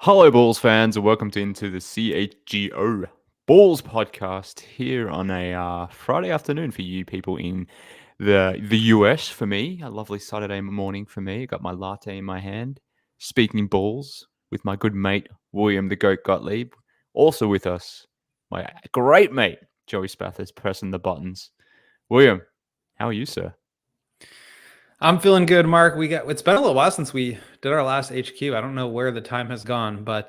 Hello, Bulls fans, and welcome into the CHGO Bulls Podcast here on a Friday afternoon for you people in the US. For me, a lovely Saturday morning for me. I got my latte in my hand, speaking Bulls with my good mate William the Goat Gottlieb. Also with us, my great mate Joey Spathers pressing the buttons. William, how are you, sir? I'm feeling good, Mark. It's been a little while since we did our last HQ. I don't know where the time has gone, but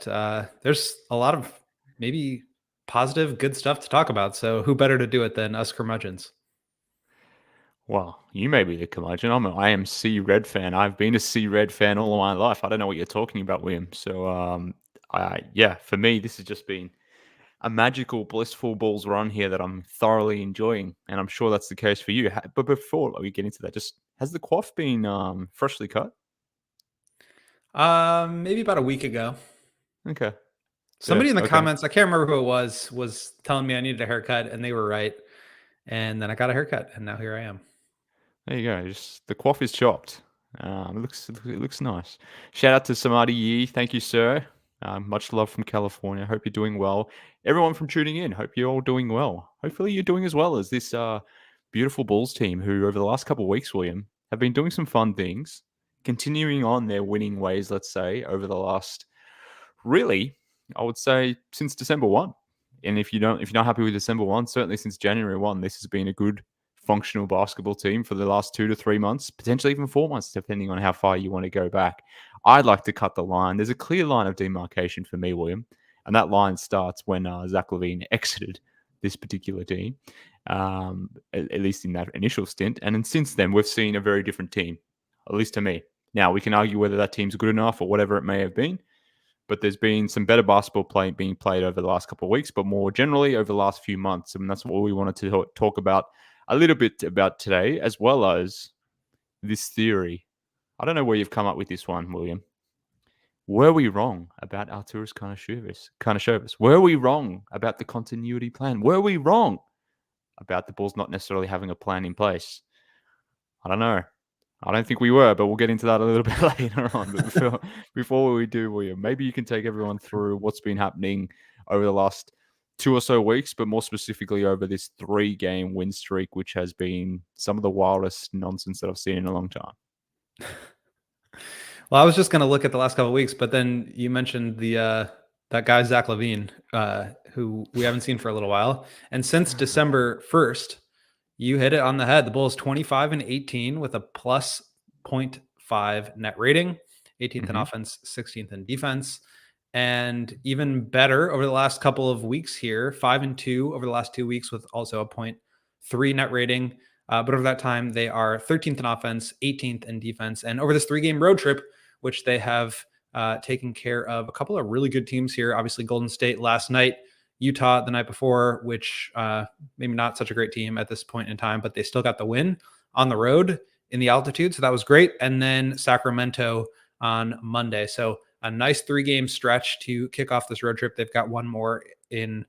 there's a lot of maybe positive, good stuff to talk about. So who better to do it than us curmudgeons? Well, you may be the curmudgeon. I'm an IMC Red fan. I've been a C Red fan all of my life. I don't know what you're talking about, William. So, yeah, for me, this has just been a magical, blissful Bulls run here that I'm thoroughly enjoying, and I'm sure that's the case for you. But before we get into that, just has the quaff been freshly cut? Maybe about a week ago. Okay. Somebody in the Okay. comments, I can't remember who it was telling me I needed a haircut, and they were right. And then I got a haircut, and now here I am. There you go. Just the quaff is chopped. It looks nice. Shout out to Samadhi Yi. Thank you, sir. Much love from California. Hope you're doing well. Everyone from tuning in. Hope you're all doing well. Hopefully you're doing as well as this beautiful Bulls team who over the last couple of weeks, William, have been doing some fun things, continuing on their winning ways, let's say, over the last, really, I would say, since December 1. And if you're not happy with December 1, certainly since January 1, this has been a good functional basketball team for the last 2 to 3 months, potentially even 4 months, depending on how far you want to go back. I'd like to cut the line. There's a clear line of demarcation for me, William, and that line starts when Zach LaVine exited this particular team, at least in that initial stint. And then since then, we've seen a very different team, at least to me. Now, we can argue whether that team's good enough or whatever it may have been, but there's been some better basketball being played over the last couple of weeks, but more generally over the last few months. And that's what we wanted to talk about a little bit about today, as well as this theory. I don't know where you've come up with this one, William. Were we wrong about Arturas Karnisovas? Were we wrong about the continuity plan? Were we wrong about the Bulls not necessarily having a plan in place? I don't know. I don't think we were, but we'll get into that a little bit later on. But before we do, William, maybe you can take everyone through what's been happening over the last 2 or so weeks, but more specifically over this 3-game win streak, which has been some of the wildest nonsense that I've seen in a long time. Well, I was just going to look at the last couple of weeks, but then you mentioned that guy Zach LaVine, who we haven't seen for a little while, and since December 1st. You hit it on the head. The Bulls 25-18 with a plus 0.5 net rating, 18th in offense, 16th in defense. And even better over the last couple of weeks here, 5-2 over the last 2 weeks with also a 0.3 net rating. But over that time, they are 13th in offense, 18th in defense. And over this 3-game road trip, which they have taken care of a couple of really good teams here, obviously Golden State last night, Utah the night before, which maybe not such a great team at this point in time, but they still got the win on the road in the altitude. So that was great. And then Sacramento on Monday. So a nice 3-game stretch to kick off this road trip. They've got one more in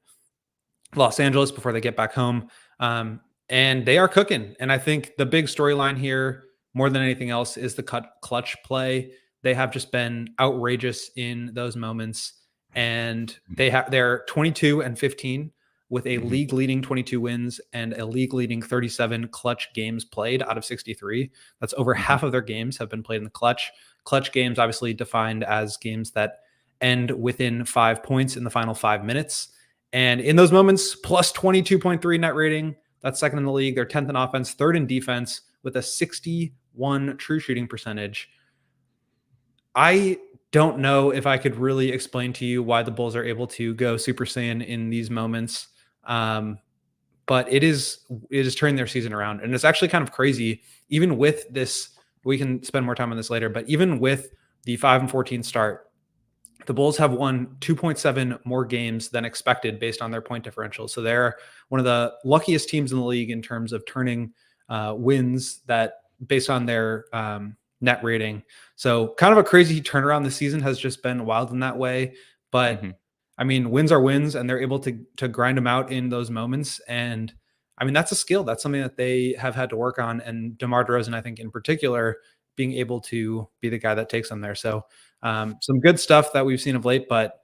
Los Angeles before they get back home. And they are cooking. And I think the big storyline here, more than anything else, is the clutch play. They have just been outrageous in those moments. And they're 22-15 with a league-leading 22 wins and a league-leading 37 clutch games played out of 63. That's over half of their games have been played in the clutch. Clutch games obviously defined as games that end within 5 points in the final 5 minutes. And in those moments, plus 22.3 net rating. That's second in the league. They're 10th in offense, third in defense with a 61 true shooting percentage. I don't know if I could really explain to you why the Bulls are able to go Super Saiyan in these moments. But it is turning their season around. And it's actually kind of crazy. Even with this, we can spend more time on this later, but even with the 5-14 start, the Bulls have won 2.7 more games than expected based on their point differential. So they're one of the luckiest teams in the league in terms of turning wins that based on their net rating. So kind of a crazy turnaround this season has just been wild in that way. But I mean, wins are wins, and they're able to grind them out in those moments. And I mean, that's a skill. That's something that they have had to work on. And DeMar DeRozan, I think in particular, being able to be the guy that takes them there. So Some good stuff that we've seen of late, but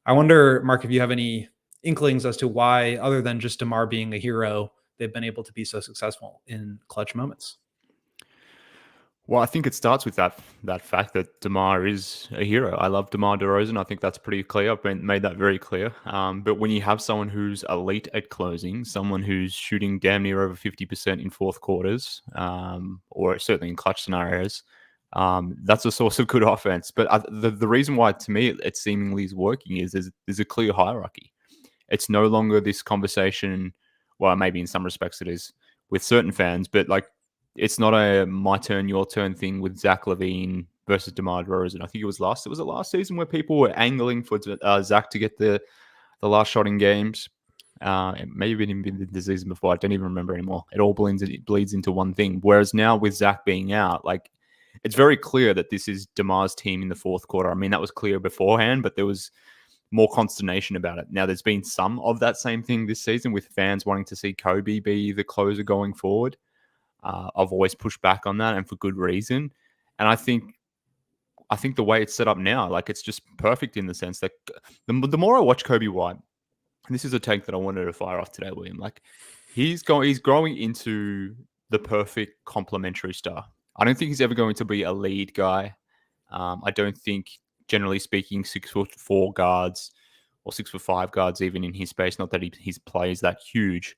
I wonder, Mark, if you have any inklings as to why, other than just DeMar being a hero, they've been able to be so successful in clutch moments. Well, I think it starts with that fact that DeMar is a hero. I love DeMar DeRozan. I think that's pretty clear. I've made that very clear. But when you have someone who's elite at closing, someone who's shooting damn near over 50% in fourth quarters, or certainly in clutch scenarios, that's a source of good offense. But the reason why, to me, it seemingly is working is there's a clear hierarchy. It's no longer this conversation. Well, maybe in some respects it is with certain fans, but like, it's not a my turn, your turn thing with Zach LaVine versus DeMar DeRozan. I think it was last season where people were angling for Zach to get the last shot in games. It may have even been the season before. I don't even remember anymore. It all bleeds into one thing. Whereas now with Zach being out, like, it's very clear that this is DeMar's team in the fourth quarter. I mean, that was clear beforehand, but there was more consternation about it. Now, there's been some of that same thing this season with fans wanting to see Coby be the closer going forward. I've always pushed back on that, and for good reason. And I think the way it's set up now, like, it's just perfect in the sense that the more I watch Coby White, and this is a take that I wanted to fire off today, William, like, he's growing into the perfect complementary star. I don't think he's ever going to be a lead guy. I don't think, generally speaking, 6'4" guards or 6'5" guards, even in his space, not that his play is that huge,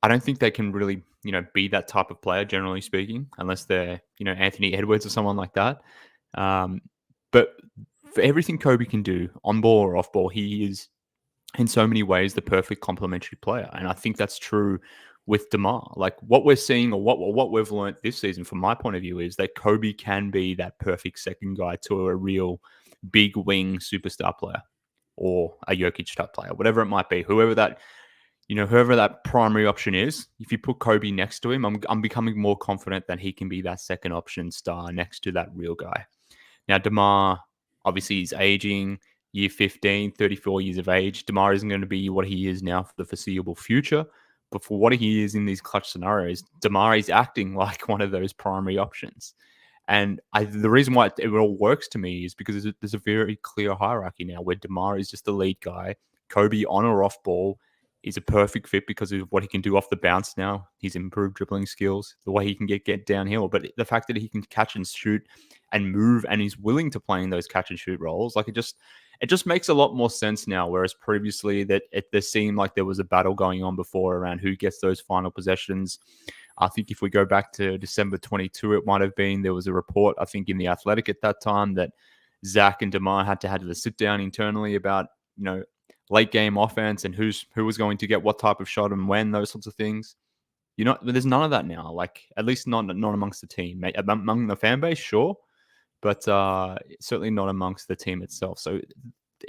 I don't think they can really, be that type of player, generally speaking, unless they're, Anthony Edwards or someone like that. But for everything Coby can do, on ball or off ball, he is, in so many ways, the perfect complementary player. And I think that's true with DeMar. Like, what we're seeing, or what we've learned this season, from my point of view, is that Coby can be that perfect second guy to a real big wing superstar player, or a Jokic type player, whatever it might be, whoever that primary option is. If you put Coby next to him, I'm becoming more confident that he can be that second option star next to that real guy. Now, DeMar, obviously, he's aging, year 15, 34 years of age. DeMar isn't going to be what he is now for the foreseeable future. But for what he is in these clutch scenarios, DeMar is acting like one of those primary options. And the reason why it all works to me is because there's a very clear hierarchy now where DeMar is just the lead guy. Coby, on or off ball, is a perfect fit because of what he can do off the bounce now. He's improved dribbling skills, the way he can get downhill. But the fact that he can catch and shoot and move, and he's willing to play in those catch and shoot roles, like, it just makes a lot more sense now. Whereas previously there seemed like there was a battle going on before around who gets those final possessions. I think if we go back to December 22, it might have been, there was a report, I think, in The Athletic at that time, that Zach and DeMar had to have a sit down internally about, late game offense and who was going to get what type of shot and when, those sorts of things. There's none of that now. Like, at least not amongst the team. Among the fan base, sure, but certainly not amongst the team itself. So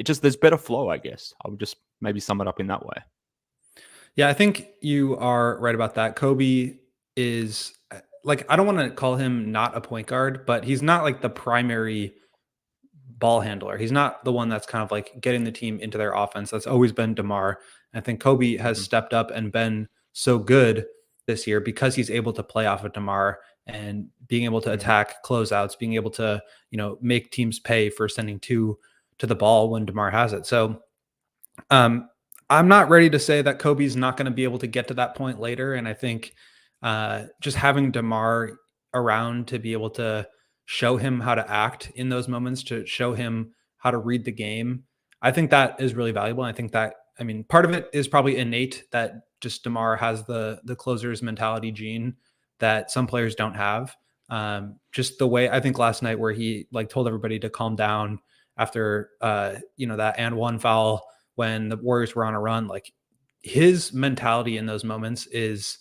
there's better flow, I guess. I would just maybe sum it up in that way. Yeah, I think you are right about that. Coby is, like, I don't want to call him not a point guard, but he's not like the primary ball handler. He's not the one that's kind of like getting the team into their offense. That's always been DeMar. I think Coby has stepped up and been so good this year because he's able to play off of DeMar and being able to attack closeouts, being able to, make teams pay for sending two to the ball when DeMar has it. So I'm not ready to say that Coby's not going to be able to get to that point later. And I think just having DeMar around to be able to show him how to act in those moments, to show him how to read the game, I think that is really valuable. And I think that, part of it is probably innate, that just DeMar has the closer's mentality gene that some players don't have. Just the way, I think last night where he told everybody to calm down after, that and one foul when the Warriors were on a run, like, his mentality in those moments is,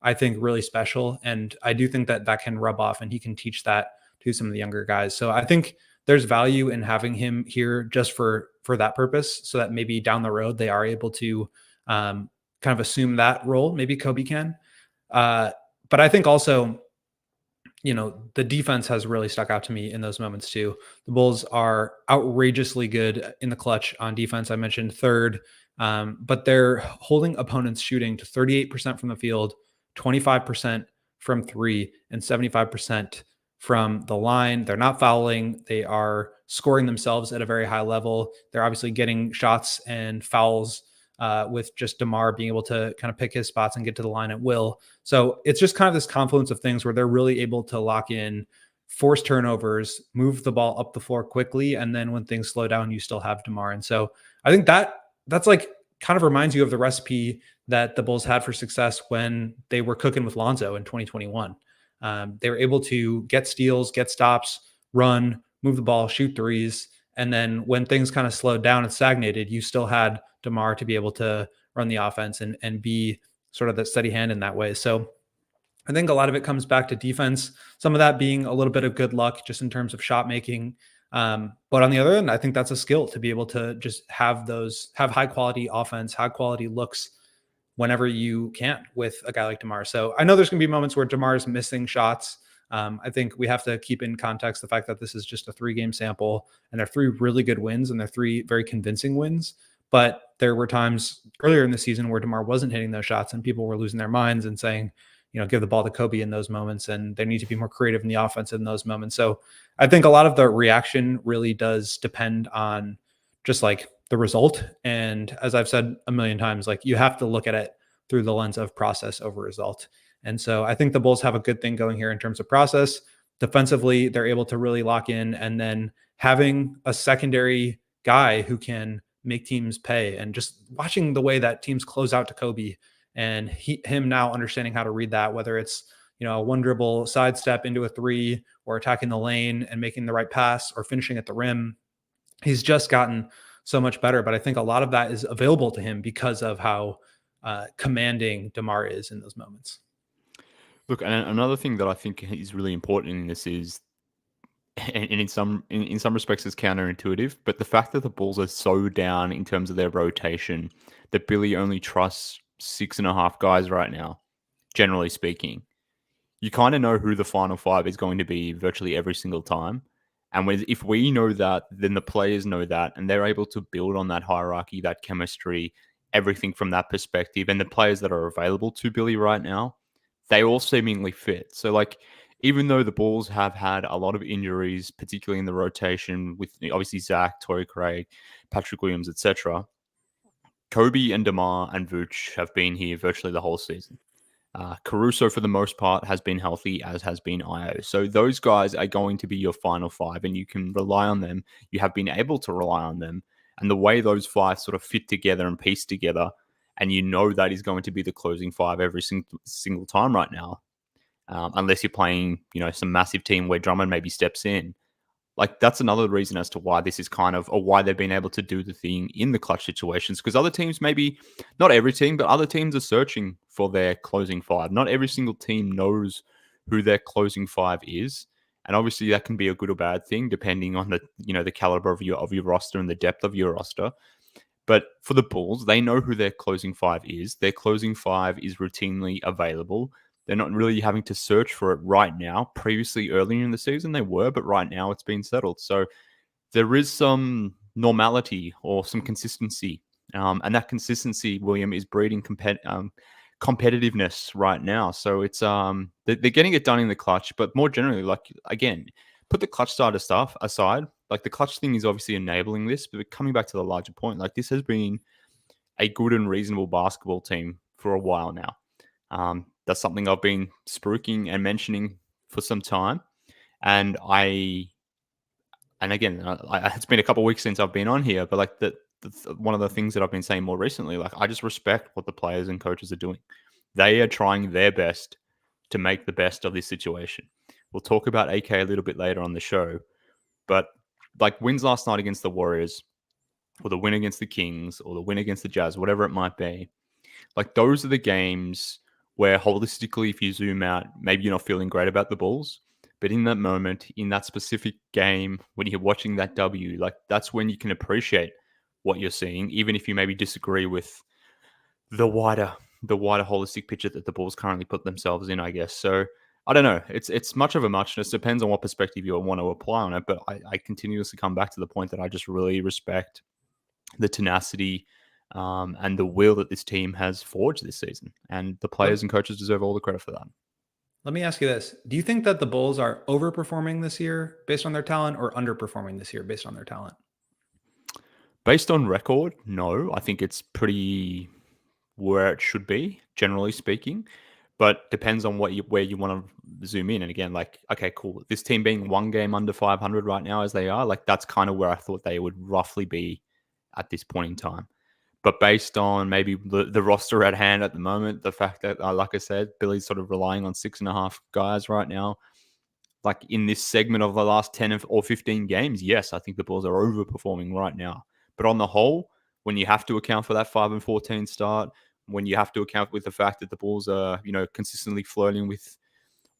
I think, really special. And I do think that can rub off, and he can teach that to some of the younger guys. So I think there's value in having him here just for that purpose, so that maybe down the road they are able to kind of assume that role. Maybe Coby can. But I think also, the defense has really stuck out to me in those moments too. The Bulls are outrageously good in the clutch on defense. I mentioned third, but they're holding opponents shooting to 38% from the field, 25% from three, and 75% from the line. They're not fouling. They are scoring themselves at a very high level. They're obviously getting shots and fouls with just DeMar being able to kind of pick his spots and get to the line at will. So it's just kind of this confluence of things where they're really able to lock in, force turnovers, move the ball up the floor quickly. And then when things slow down, you still have DeMar. And so I think that's like kind of reminds you of the recipe that the Bulls had for success when they were cooking with Lonzo in 2021. They were able to get steals, get stops, run, move the ball, shoot threes. And then when things kind of slowed down and stagnated, you still had DeMar to be able to run the offense and be sort of the steady hand in that way. So I think a lot of it comes back to defense, some of that being a little bit of good luck just in terms of shot making. But on the other end, I think that's a skill to be able to just have high quality offense, high quality looks whenever you can with a guy like DeMar. So I know there's going to be moments where DeMar is missing shots. I think we have to keep in context the fact that this is just a 3-game sample and they're 3 really good wins and they're 3 very convincing wins. But there were times earlier in the season where DeMar wasn't hitting those shots and people were losing their minds and saying, give the ball to Coby in those moments, and they need to be more creative in the offense in those moments. So I think a lot of the reaction really does depend on just like the result. And as I've said a million times, like you have to look at it through the lens of process over result. And so I think the Bulls have a good thing going here in terms of process. Defensively, they're able to really lock in, and then having a secondary guy who can make teams pay, and just watching the way that teams close out to Coby and him now understanding how to read that, whether it's, a one dribble sidestep into a 3 or attacking the lane and making the right pass or finishing at the rim. He's just gotten so much better, but I think a lot of that is available to him because of how commanding DeMar is in those moments. Look, and another thing that I think is really important in this is, and in some respects it's counterintuitive, but the fact that the Bulls are so down in terms of their rotation that Billy only trusts 6.5 guys right now, generally speaking, you kind of know who the final 5 is going to be virtually every single time. And if we know that, then the players know that, and they're able to build on that hierarchy, that chemistry, everything from that perspective. And the players that are available to Billy right now, they all seemingly fit. So, like, even though the Bulls have had a lot of injuries, particularly in the rotation with obviously Zach, Torrey Craig, Patrick Williams, etc., Coby and DeMar and Vuce have been here virtually the whole season. Caruso, for the most part, has been healthy, as has been Io. So those guys are going to be your final 5, and you can rely on them. You have been able to rely on them. And the way those 5 sort of fit together and piece together, and that is going to be the closing 5 every single time right now, unless you're playing, some massive team where Drummond maybe steps in. Like, that's another reason as to why this is or why they've been able to do the thing in the clutch situations. Because other teams, maybe not every team, but other teams are searching for their closing 5. Not every single team knows who their closing 5 is. And obviously that can be a good or bad thing, depending on the caliber of your roster and the depth of your roster. But for the Bulls, they know who their closing 5 is. Their closing 5 is routinely available. They're not really having to search for it right now. Previously, earlier in the season, they were, but right now it's been settled. So there is some normality or some consistency. And that consistency, William, is breeding competitiveness right now. So it's they're getting it done in the clutch, but more generally, like, again, put the clutch starter stuff aside. Like, the clutch thing is obviously enabling this, but coming back to the larger point, like, this has been a good and reasonable basketball team for a while now. That's something I've been spruiking and mentioning for some time. And again, it's been a couple of weeks since I've been on here, but like one of the things that I've been saying more recently, like, I just respect what the players and coaches are doing. They are trying their best to make the best of this situation. We'll talk about AK a little bit later on the show, but like, wins last night against the Warriors, or the win against the Kings, or the win against the Jazz, whatever it might be, like, those are the games where holistically, if you zoom out, maybe you're not feeling great about the Bulls, but in that moment, in that specific game, when you're watching that W, like, that's when you can appreciate what you're seeing, even if you maybe disagree with the wider holistic picture that the Bulls currently put themselves in, I guess. So I don't know. It's much of a muchness. Depends on what perspective you want to apply on it. But I continuously come back to the point that I just really respect the tenacity and the will that this team has forged this season. And the players and coaches deserve all the credit for that. Let me ask you this. Do you think that the Bulls are overperforming this year based on their talent or underperforming this year based on their talent? Based on record, no. I think it's pretty where it should be, generally speaking. But depends on where you want to zoom in. And again, like, okay, cool. This team being one game under 500 right now as they are, like that's kind of where I thought they would roughly be at this point in time. But based on maybe the roster at hand at the moment, the fact that, like I said, Billy's sort of relying on 6.5 guys right now, like in this segment of the last 10 or 15 games, yes, I think the Bulls are overperforming right now. But on the whole, when you have to account for that 5-14 start, when you have to account with the fact that the Bulls are, consistently flirting with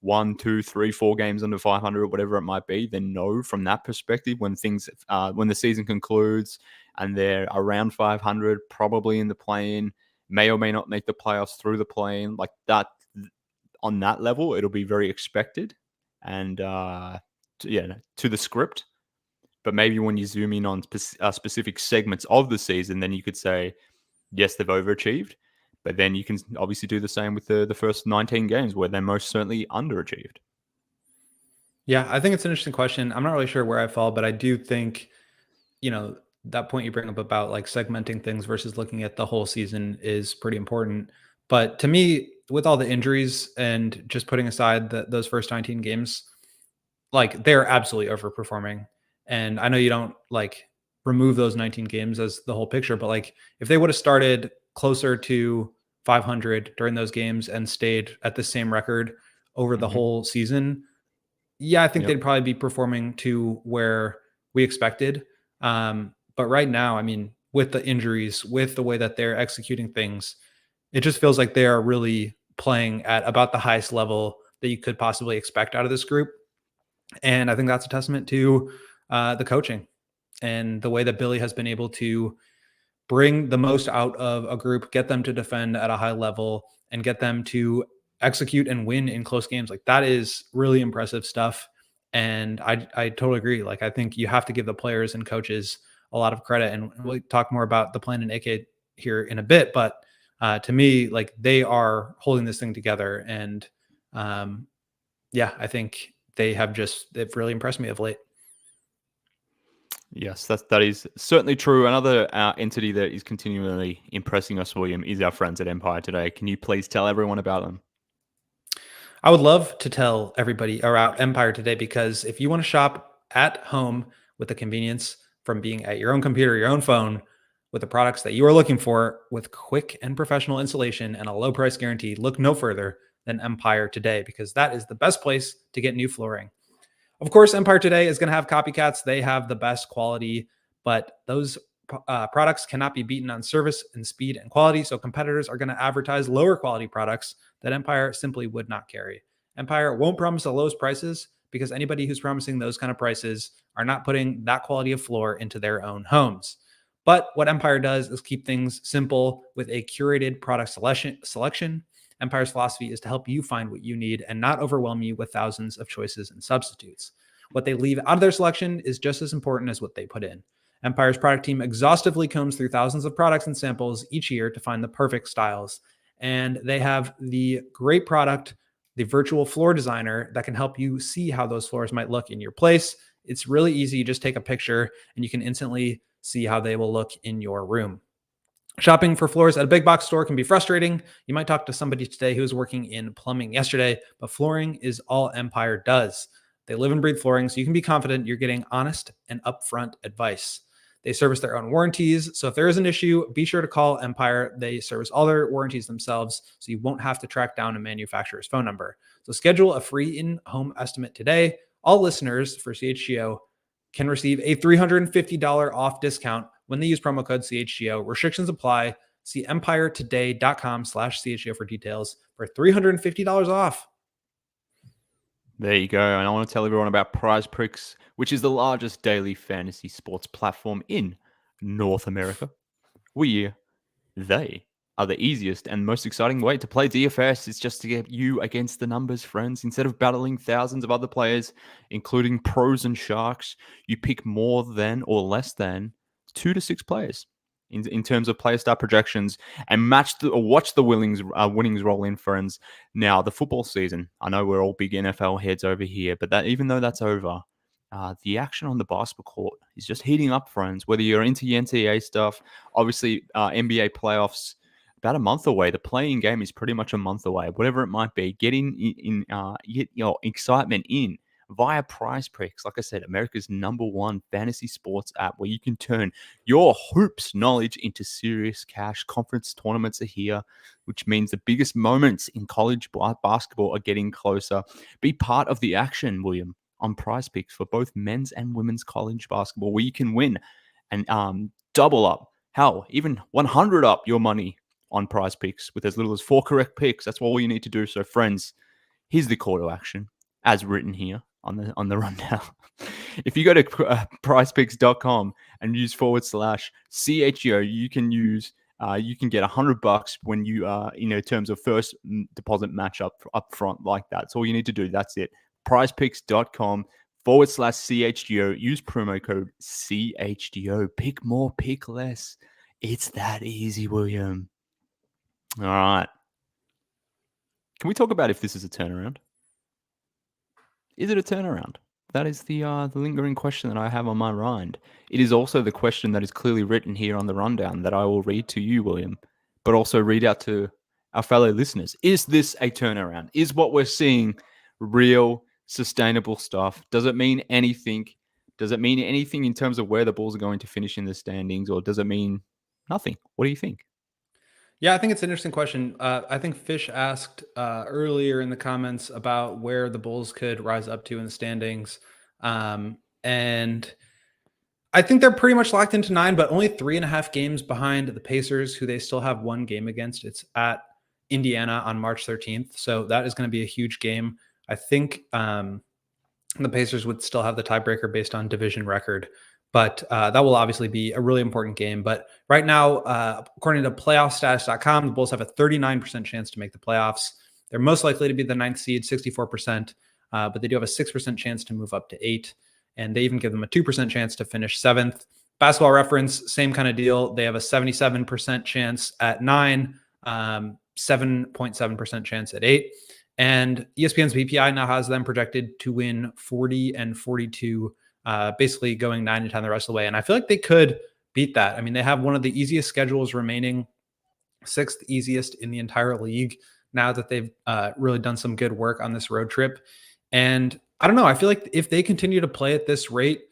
1, 2, 3, 4 games under 500 or whatever it might be, then no, from that perspective, when the season concludes and they're around 500, probably in the play-in, may or may not make the playoffs through the play-in, like that, on that level, it'll be very expected and to the script. But maybe when you zoom in on specific segments of the season, then you could say, yes, they've overachieved. But then you can obviously do the same with the first 19 games where they most certainly underachieved. Yeah, I think it's an interesting question. I'm not really sure where I fall, but I do think, that point you bring up about like segmenting things versus looking at the whole season is pretty important. But to me, with all the injuries and just putting aside those first 19 games, like they're absolutely overperforming. And I know you don't like remove those 19 games as the whole picture, but like if they would have started closer to 500 during those games and stayed at the same record over the whole season, yeah, I think they'd probably be performing to where we expected. But right now, I mean, with the injuries, with the way that they're executing things, it just feels like they are really playing at about the highest level that you could possibly expect out of this group. And I think that's a testament to the coaching and the way that Billy has been able to bring the most out of a group, get them to defend at a high level, and get them to execute and win in close games. Like that is really impressive stuff. And I totally agree. Like I think you have to give the players and coaches a lot of credit. And we'll talk more about the plan and AK here in a bit. But to me, like they are holding this thing together. And I think they've really impressed me of late. Yes, that is certainly true. Another entity that is continually impressing us, William, is our friends at Empire Today. Can you please tell everyone about them? I would love to tell everybody about Empire Today because if you want to shop at home with the convenience from being at your own computer, your own phone, with the products that you are looking for with quick and professional installation and a low price guarantee, look no further than Empire Today because that is the best place to get new flooring. Of course, Empire Today is going to have copycats. They have the best quality, but those products cannot be beaten on service and speed and quality. So competitors are going to advertise lower quality products that Empire simply would not carry. Empire won't promise the lowest prices because anybody who's promising those kind of prices are not putting that quality of floor into their own homes. But what Empire does is keep things simple with a curated product selection. Empire's philosophy is to help you find what you need and not overwhelm you with thousands of choices and substitutes. What they leave out of their selection is just as important as what they put in. Empire's product team exhaustively combs through thousands of products and samples each year to find the perfect styles. And they have the great product, the virtual floor designer that can help you see how those floors might look in your place. It's really easy. You just take a picture and you can instantly see how they will look in your room. Shopping for floors at a big box store can be frustrating. You might talk to somebody today who was working in plumbing yesterday, but flooring is all Empire does. They live and breathe flooring, so you can be confident you're getting honest and upfront advice. They service their own warranties, so if there is an issue, be sure to call Empire. They service all their warranties themselves, so you won't have to track down a manufacturer's phone number. So schedule a free in-home estimate today. All listeners for CHGO can receive a $350 off discount when they use promo code CHGO. Restrictions apply. See empiretoday.com/CHGO for details for $350 off. There you go. And I want to tell everyone about Prize Picks, which is the largest daily fantasy sports platform in North America. They are the easiest and most exciting way to play DFS. It's just to get you against the numbers, friends. Instead of battling thousands of other players, including pros and sharks, you pick more than or less than 2 to 6 players. in terms of player start projections and watch the winnings roll in, friends. Now, the football season, I know we're all big NFL heads over here, but that even though that's over, the action on the basketball court is just heating up, friends. Whether you're into the NCAA stuff, obviously NBA playoffs about a month away. The playing game is pretty much a month away. Whatever it might be, get your excitement in via Prize Picks. Like I said, America's #1 fantasy sports app where you can turn your hoops knowledge into serious cash. Conference tournaments are here, which means the biggest moments in college basketball are getting closer. Be part of the action, William, on Prize Picks for both men's and women's college basketball, where you can win and double up, hell, even 100 up your money on Prize Picks with as little as 4 correct picks. That's all you need to do. So, friends, here's the call to action as written here on the rundown. If you go to prizepicks.com and use /CHGO, you can get $100 when you in terms of first deposit match up front like that. That's all you need to do. That's it. Prizepicks.com /CHGO. Use promo code CHGO. Pick more, pick less. It's that easy, William. All right. Can we talk about if this is a turnaround? Is it a turnaround? That is the lingering question that I have on my mind. It is also the question that is clearly written here on the rundown that I will read to you, William, but also read out to our fellow listeners. Is this a turnaround? Is what we're seeing real, sustainable stuff? Does it mean anything? Does it mean anything in terms of where the Bulls are going to finish in the standings, or does it mean nothing? What do you think? Yeah, I think it's an interesting question. I think Fish asked earlier in the comments about where the Bulls could rise up to in the standings. And I think they're pretty much locked into 9, but only 3.5 games behind the Pacers, who they still have 1 game against. It's at Indiana on March 13th. So that is going to be a huge game. I think the Pacers would still have the tiebreaker based on division record. But that will obviously be a really important game. But right now, according to playoffstatus.com, the Bulls have a 39% chance to make the playoffs. They're most likely to be the 9th seed, 64%, but they do have a 6% chance to move up to 8. And they even give them a 2% chance to finish 7th. Basketball Reference, same kind of deal. They have a 77% chance at 9, 7.7% chance at 8. And ESPN's BPI now has them projected to win 40 and 42, basically going 9 and 10 the rest of the way. And I feel like they could beat that. I mean, they have one of the easiest schedules remaining, 6th easiest in the entire league now that they've really done some good work on this road trip. And I don't know, I feel like if they continue to play at this rate,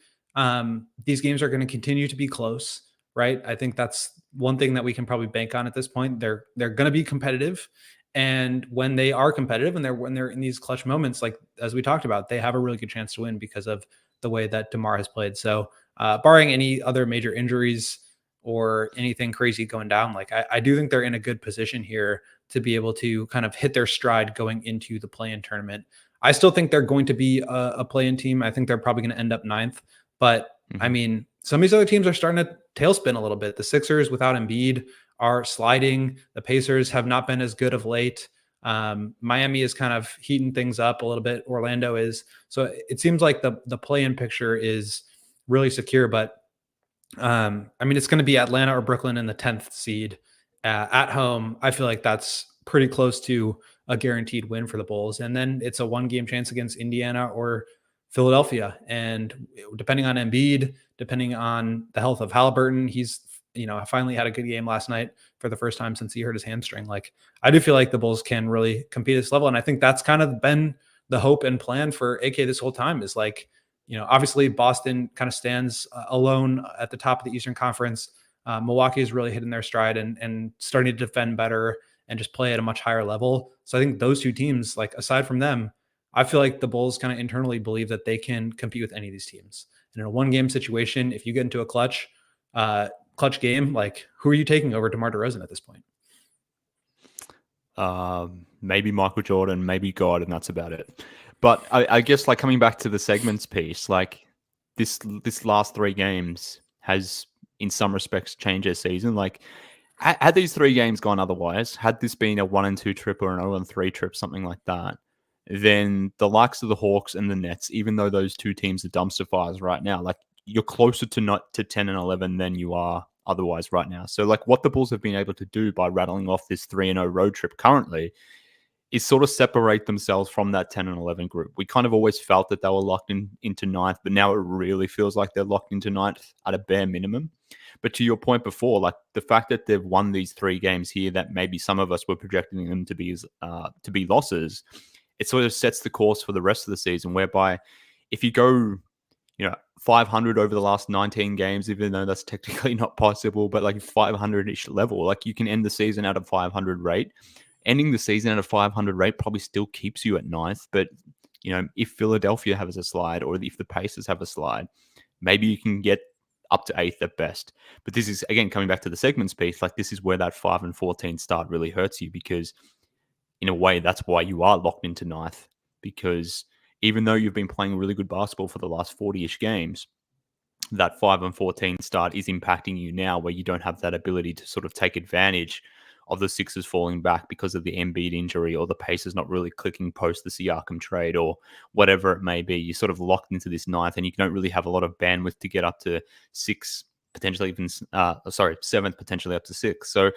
these games are going to continue to be close, right? I think that's one thing that we can probably bank on at this point. They're going to be competitive. And when they are competitive and when they're in these clutch moments, like as we talked about, they have a really good chance to win because of the way that DeMar has played. So barring any other major injuries or anything crazy going down, like I do think they're in a good position here to be able to kind of hit their stride going into the play-in tournament. I still think they're going to be a play-in team. I think they're probably going to end up 9th. But I mean, some of these other teams are starting to tailspin a little bit. The Sixers without Embiid are sliding. The Pacers have not been as good of late. Miami is kind of heating things up a little bit. Orlando is. So it seems like the play-in picture is really secure. But I mean, it's going to be Atlanta or Brooklyn in the 10th seed at home. I feel like that's pretty close to a guaranteed win for the Bulls. And then it's a 1-game chance against Indiana or Philadelphia. And depending on Embiid, depending on the health of Halliburton, he's, finally had a good game last night for the first time since he hurt his hamstring. Like, I do feel like the Bulls can really compete at this level. And I think that's kind of been the hope and plan for AK this whole time is like, obviously Boston kind of stands alone at the top of the Eastern Conference. Milwaukee is really hitting their stride and starting to defend better and just play at a much higher level. So I think those two teams, like aside from them, I feel like the Bulls kind of internally believe that they can compete with any of these teams. And in a 1-game situation, if you get into a clutch game, like who are you taking over DeMar DeRozan at this point? Maybe Michael Jordan, maybe God, and that's about it. But I guess like coming back to the segments piece, like this last 3 games has in some respects changed their season. Like had these 3 games gone otherwise, had this been a 1-2 trip or an 0-3 trip, something like that, then the likes of the Hawks and the Nets, even though those 2 teams are dumpster fires right now, like you're closer to 10 and 11 than you are otherwise right now. So like what the Bulls have been able to do by rattling off this 3-0 road trip currently is sort of separate themselves from that 10 and 11 group. We kind of always felt that they were locked into ninth, but now it really feels like they're locked into ninth at a bare minimum. But to your point before, like the fact that they've won these 3 games here that maybe some of us were projecting them to be losses, it sort of sets the course for the rest of the season, whereby if you go 500 over the last 19 games, even though that's technically not possible, but like 500-ish level, like you can end the season at a 500 rate. Ending the season at a 500 rate probably still keeps you at ninth, but if Philadelphia has a slide or if the Pacers have a slide, maybe you can get up to 8th at best. But this is, again, coming back to the segments piece, like this is where that 5-14 start really hurts you, because in a way, that's why you are locked into ninth, because even though you've been playing really good basketball for the last 40-ish games, that 5-14 start is impacting you now, where you don't have that ability to sort of take advantage of the Sixers falling back because of the Embiid injury, or the Pacers not really clicking post the Siakam trade, or whatever it may be. You're sort of locked into this ninth, and you don't really have a lot of bandwidth to get up to 6, potentially even 7th, potentially up to 6. So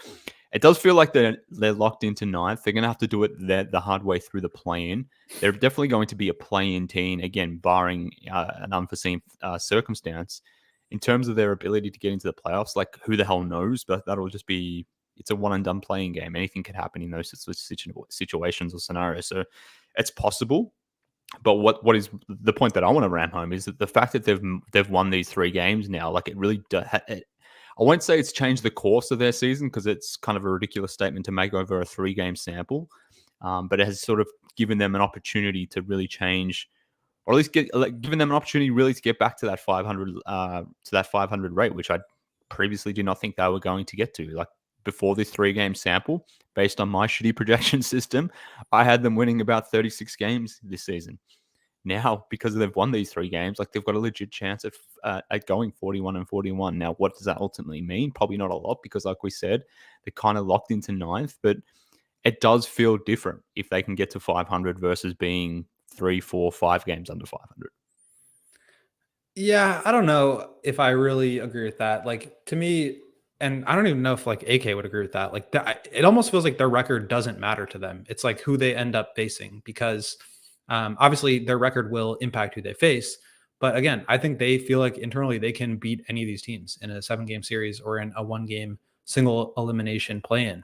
it does feel like they're locked into ninth. They're going to have to do it the hard way through the play-in. They're definitely going to be a play-in team, again, barring an unforeseen circumstance. In terms of their ability to get into the playoffs, like who the hell knows? But that'll just be, it's a one-and-done playing game. Anything can happen in those situations or scenarios. So it's possible. But what is the point that I want to ram home is that the fact that they've won these 3 games now, like it really I won't say it's changed the course of their season, because it's kind of a ridiculous statement to make over a 3-game sample. But it has sort of given them an opportunity to really change, or at least given them an opportunity really to get back to that 500 rate, which I previously did not think they were going to get to. Like before this 3-game sample, based on my shitty projection system, I had them winning about 36 games this season. Now, because they've won these 3 games, like they've got a legit chance at going 41-41. Now, what does that ultimately mean? Probably not a lot, because like we said, they're kind of locked into ninth, but it does feel different if they can get to 500 versus being 3, 4, 5 games under 500. Yeah, I don't know if I really agree with that. Like, to me, and I don't even know if like AK would agree with that. Like, it almost feels like their record doesn't matter to them. It's like who they end up facing, because obviously their record will impact who they face. But again, I think they feel like internally they can beat any of these teams in a 7-game series or in a 1-game single elimination play-in.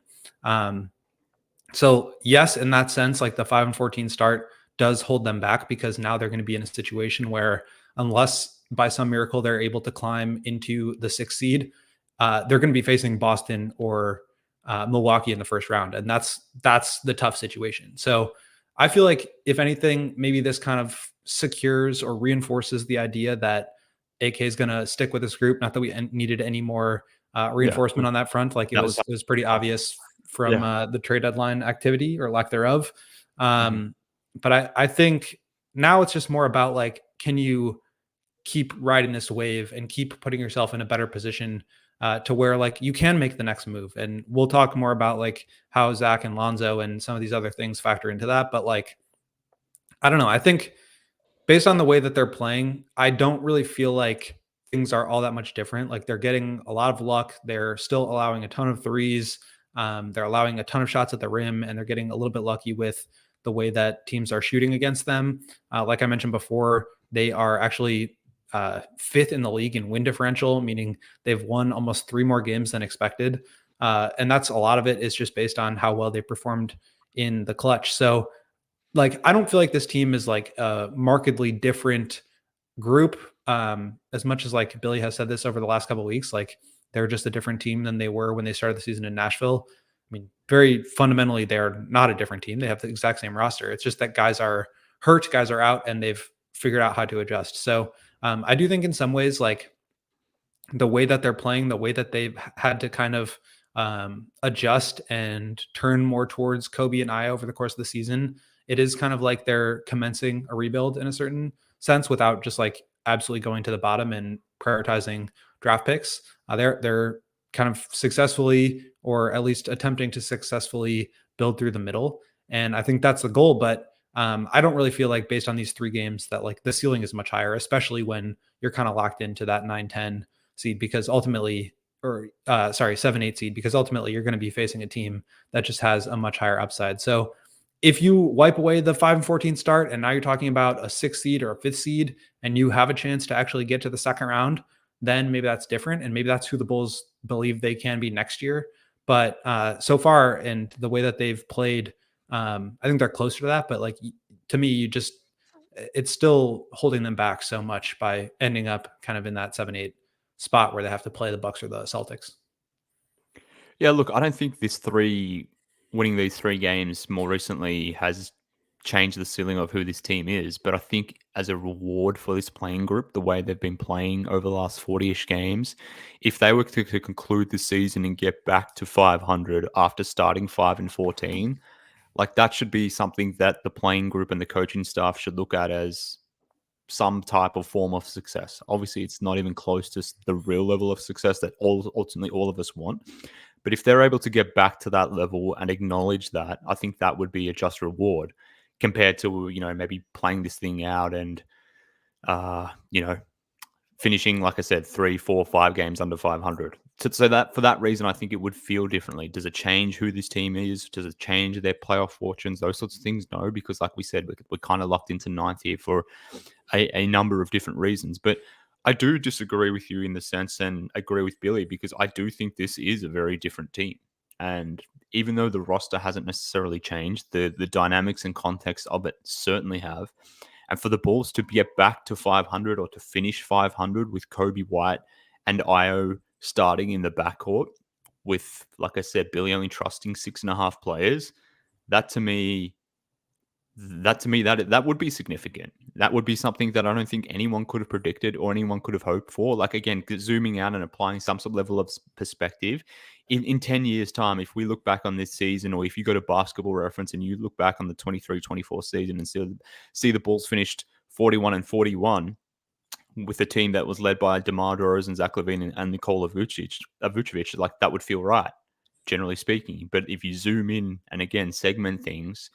So yes, in that sense, like the 5-14 start does hold them back, because now they're going to be in a situation where, unless by some miracle they're able to climb into the 6th seed, they're going to be facing Boston or Milwaukee in the first round. And that's the tough situation. So I feel like, if anything, maybe this kind of secures or reinforces the idea that AK is going to stick with this group. Not that we needed any more reinforcement on that front. Like it was pretty obvious from the trade deadline activity, or lack thereof. But I think now it's just more about like, can you keep riding this wave and keep putting yourself in a better position to where like you can make the next move. And we'll talk more about like how Zach and Lonzo and some of these other things factor into that. But like, I don't know. I think based on the way that they're playing, I don't really feel like things are all that much different. Like they're getting a lot of luck. They're still allowing a ton of threes. They're allowing a ton of shots at the rim, and they're getting a little bit lucky with the way that teams are shooting against them. Like I mentioned before, they are actually 5th in the league in win differential, meaning they've won almost 3 more games than expected. And that's a lot of it is just based on how well they performed in the clutch. So like, I don't feel like this team is like a markedly different group. As much as like Billy has said this over the last couple of weeks, like they're just a different team than they were when they started the season in Nashville. I mean, very fundamentally, they're not a different team. They have the exact same roster. It's just that guys are hurt, guys are out, and they've figured out how to adjust. So I do think in some ways, like the way that they're playing, the way that they've had to kind of adjust and turn more towards Coby and I over the course of the season, it is kind of like they're commencing a rebuild in a certain sense, without just like absolutely going to the bottom and prioritizing draft picks. They're kind of successfully, or at least attempting to successfully, build through the middle. And I think that's the goal. But I don't really feel like, based on these 3 games, that like the ceiling is much higher, especially when you're kind of locked into that 9-10 seed, because ultimately or 7-8 seed, because ultimately you're going to be facing a team that just has a much higher upside. So if you wipe away the 5-14 start and now you're talking about a 6th seed or a 5th seed and you have a chance to actually get to the second round, then maybe that's different. And maybe that's who the Bulls believe they can be next year. But so far, and the way that they've played, I think they're closer to that. But like, to me, it's still holding them back so much by ending up kind of in that 7-8 spot where they have to play the Bucks or the Celtics. Yeah, look, I don't think winning these 3 games more recently has changed the ceiling of who this team is. But I think as a reward for this playing group, the way they've been playing over the last 40-ish games, if they were to conclude the season and get back to 500 after starting 5-14, like that should be something that the playing group and the coaching staff should look at as some type of form of success. Obviously, it's not even close to the real level of success that ultimately all of us want. But if they're able to get back to that level and acknowledge that, I think that would be a just reward compared to, maybe playing this thing out and, finishing, like I said, 3, 4, 5 games under 500. So that for that reason, I think it would feel differently. Does it change who this team is? Does it change their playoff fortunes? Those sorts of things? No, because like we said, we're kind of locked into ninth here for a number of different reasons. But I do disagree with you in the sense, and agree with Billy, because I do think this is a very different team. And even though the roster hasn't necessarily changed, the dynamics and context of it certainly have. And for the Bulls to get back to 500 or to finish 500 with Coby White and Io starting in the backcourt with, like I said, Billy only trusting 6.5 players, that to me, that would be significant. That would be something that I don't think anyone could have predicted or anyone could have hoped for. Like, again, zooming out and applying some sort of level of perspective, in 10 years' time, if we look back on this season, or if you go to Basketball Reference and you look back on the 23-24 season and see the Bulls finished 41-41 with a team that was led by DeMar, DeRozan, Zach LaVine, and Nikola Vucevic, like that would feel right, generally speaking. But if you zoom in and again segment things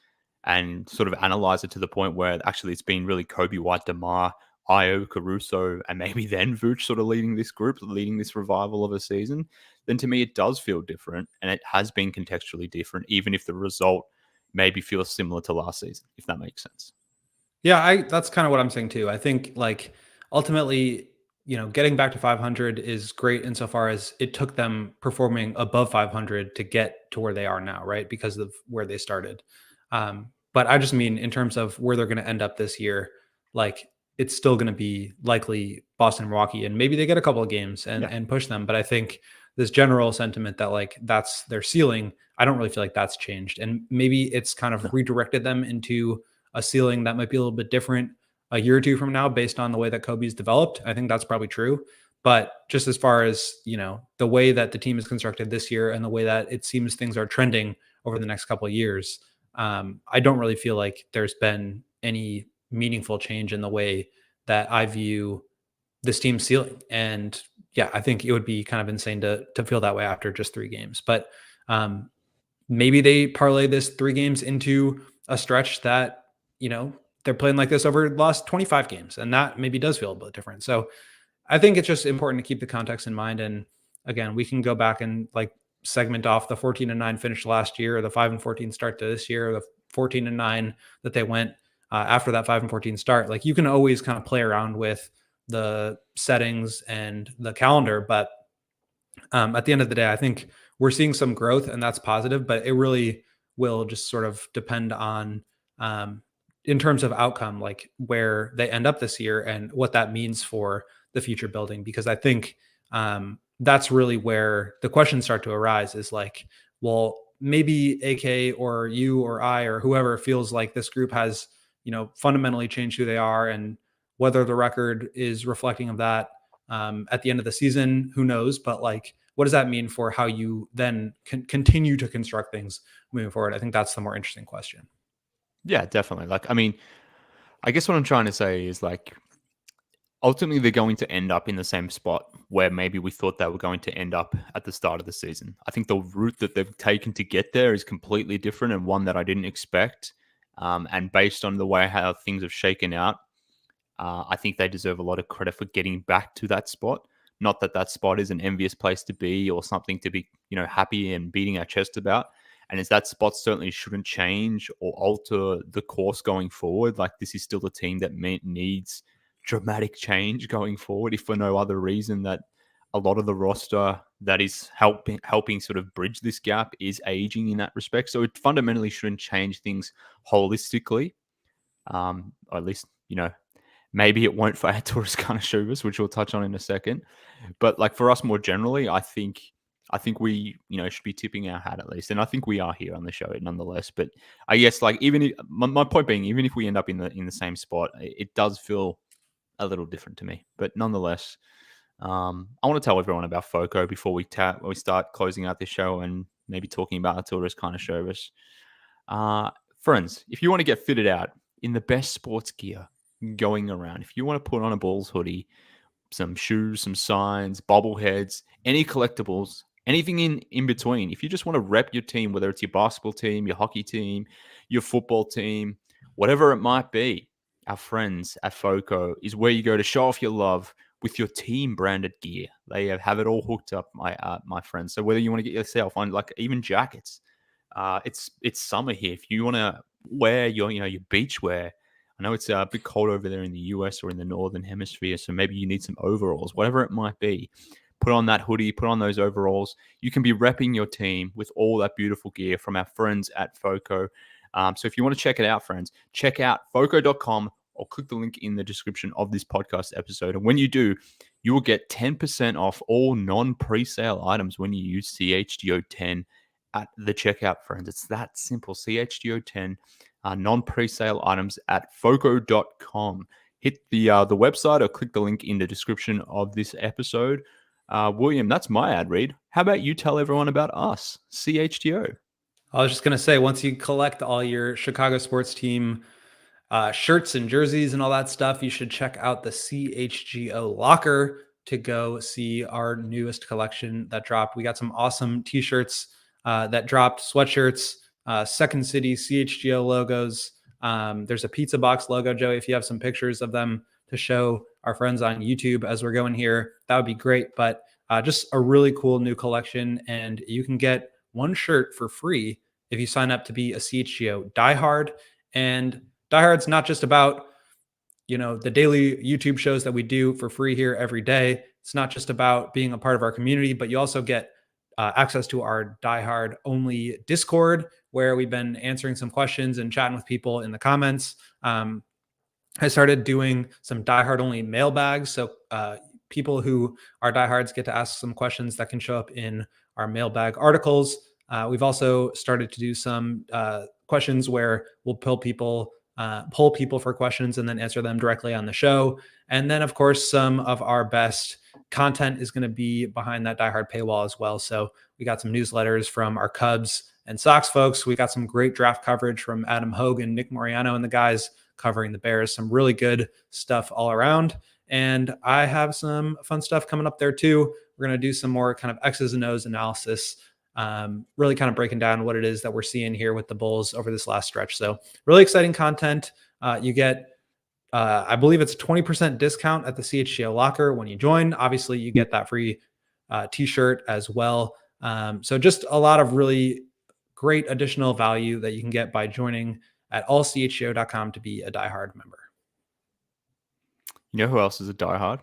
and sort of analyze it to the point where actually it's been really Coby White, DeMar, Io, Caruso, and maybe then Vooch sort of leading this group, leading this revival of a season, then to me it does feel different, and it has been contextually different, even if the result maybe feels similar to last season, if that makes sense. Yeah, that's kind of what I'm saying too. I think like ultimately, getting back to 500 is great insofar as it took them performing above 500 to get to where they are now, right? Because of where they started. But I just mean in terms of where they're going to end up this year, like it's still going to be likely Boston, Milwaukee, and maybe they get a couple of games and push them. But I think this general sentiment that like that's their ceiling, I don't really feel like that's changed. And maybe it's kind of redirected them into a ceiling that might be a little bit different a year or two from now based on the way that Coby's developed. I think that's probably true. But just as far as, the way that the team is constructed this year and the way that it seems things are trending over the next couple of years, I don't really feel like there's been any meaningful change in the way that I view this team's ceiling. And yeah, I think it would be kind of insane to feel that way after just 3 games. But maybe they parlay this 3 games into a stretch that, they're playing like this over the last 25 games. And that maybe does feel a bit different. So I think it's just important to keep the context in mind. And again, we can go back and like segment off the 14-9 finish last year, or the 5-14 start to this year, or the 14-9 that they went after that 5-14 start. Like you can always kind of play around with the settings and the calendar, but at the end of the day, I think we're seeing some growth, and that's positive. But it really will just sort of depend on, in terms of outcome, like where they end up this year and what that means for the future building. Because I think that's really where the questions start to arise is like, well, maybe AK or you or I or whoever feels like this group has, fundamentally changed who they are, and whether the record is reflecting of that at the end of the season, who knows? But like, what does that mean for how you then continue to construct things moving forward? I think that's the more interesting question. Yeah, definitely. Like, I mean, I guess what I'm trying to say is like, ultimately they're going to end up in the same spot where maybe we thought they were going to end up at the start of the season. I think the route that they've taken to get there is completely different, and one that I didn't expect. And based on the way how things have shaken out, I think they deserve a lot of credit for getting back to that spot. Not that that spot is an envious place to be or something to be, happy and beating our chest about. And is that spot certainly shouldn't change or alter the course going forward. Like, this is still a team that needs dramatic change going forward, if for no other reason that a lot of the roster that is helping sort of bridge this gap is aging in that respect. So it fundamentally shouldn't change things holistically. Or at least, maybe it won't for Arturas Karnisovas, which we'll touch on in a second. But like for us more generally, I think we, should be tipping our hat at least. And I think we are here on the show nonetheless. But I guess like my point being, even if we end up in the same spot, it does feel a little different to me. But nonetheless, I want to tell everyone about Foco before we start closing out this show and maybe talking about Arturas Karnisovas. Friends, if you want to get fitted out in the best sports gear going around, if you want to put on a Bulls hoodie, some shoes, some signs, bobbleheads, any collectibles, anything in between, if you just want to rep your team, whether it's your basketball team, your hockey team, your football team, whatever it might be, our friends at Foco is where you go to show off your love with your team branded gear. They have it all hooked up, my friends. So whether you want to get yourself on like even jackets, it's summer here. If you want to wear your beach wear, I know it's a bit cold over there in the US or in the Northern Hemisphere, so maybe you need some overalls, whatever it might be. Put on that hoodie, put on those overalls. You can be repping your team with all that beautiful gear from our friends at Foco. So if you want to check it out, friends, check out foco.com or click the link in the description of this podcast episode. And when you do, you will get 10% off all non-presale items when you use CHGO10 at the checkout, friends. It's that simple. CHGO10 non-presale items at foco.com. Hit the website or click the link in the description of this episode. William, that's my ad read. How about you tell everyone about us, CHGO? I was just going to say, once you collect all your Chicago sports team shirts and jerseys and all that stuff, you should check out the CHGO locker to go see our newest collection that dropped. We got some awesome t-shirts that dropped, sweatshirts, Second City CHGO logos. There's a pizza box logo, Joey. If you have some pictures of them to show our friends on YouTube as we're going here, that would be great. But just a really cool new collection, and you can get one shirt for free if you sign up to be a CHGO Diehard. And Diehard's not just about, the daily YouTube shows that we do for free here every day. It's not just about being a part of our community, but you also get access to our Diehard only Discord, where we've been answering some questions and chatting with people in the comments. I started doing some Diehard only mailbags. So people who are Diehards get to ask some questions that can show up in our mailbag articles. We've also started to do some questions where we'll pull people for questions and then answer them directly on the show. And then, of course, some of our best content is going to be behind that Diehard paywall as well. So we got some newsletters from our Cubs and Sox folks. We got some great draft coverage from Adam Hogan, Nick Moriano, and the guys covering the Bears. Some really good stuff all around. And I have some fun stuff coming up there too. We're going to do some more kind of X's and O's analysis, really kind of breaking down what it is that we're seeing here with the Bulls over this last stretch. So really exciting content. You get, I believe it's a 20% discount at the CHGO locker when you join. Obviously, you get that free t-shirt as well. So just a lot of really great additional value that you can get by joining at allchgo.com to be a Diehard member. You know who else is a diehard?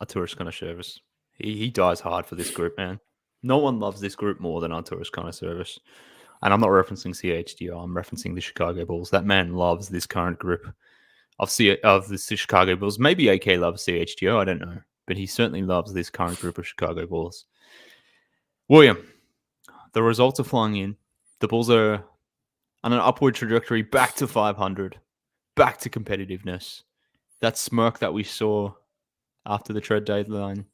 Arturas Karnisovas. He dies hard for this group, man. No one loves this group more than Arturas Karnisovas. And I'm not referencing CHGO. I'm referencing the Chicago Bulls. That man loves this current group of the Chicago Bulls. Maybe AK loves CHGO. I don't know. But he certainly loves this current group of Chicago Bulls. William, the results are flying in. The Bulls are on an upward trajectory back to 500, back to competitiveness. That smirk that we saw after the trade deadline,